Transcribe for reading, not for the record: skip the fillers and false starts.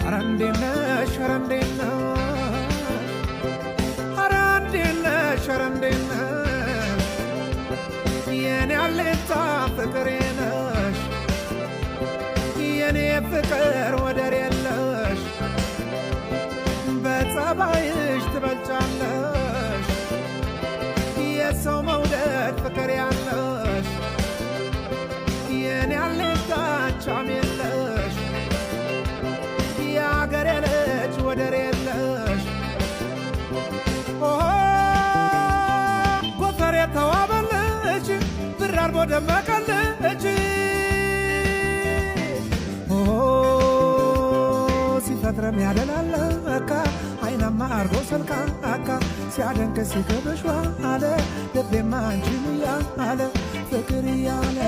አረንዴነሽ አረንዴነሽ የኔ አለኝታ ፍቅሬ ነሽ የኔ ፍቅር ወደር የለሽ በጸባይሽ ትበልጫለሽ የሰው መውደድ ፍቅር ያለሽ የኔ አለኝታ ቻም የለሽ የአገሬ ልጅ ወደር የለሽ ጎፈሬ ተዋበልሽ ብር አርቦ ደመቀልሽ ሲፈጥረም ያደላለካ አይናማ አርጎ ሰልካካ ሲያደንቅ ሲክብሽ ዋለ ልቤማ አንቺን እያለ ፍቅር እያለ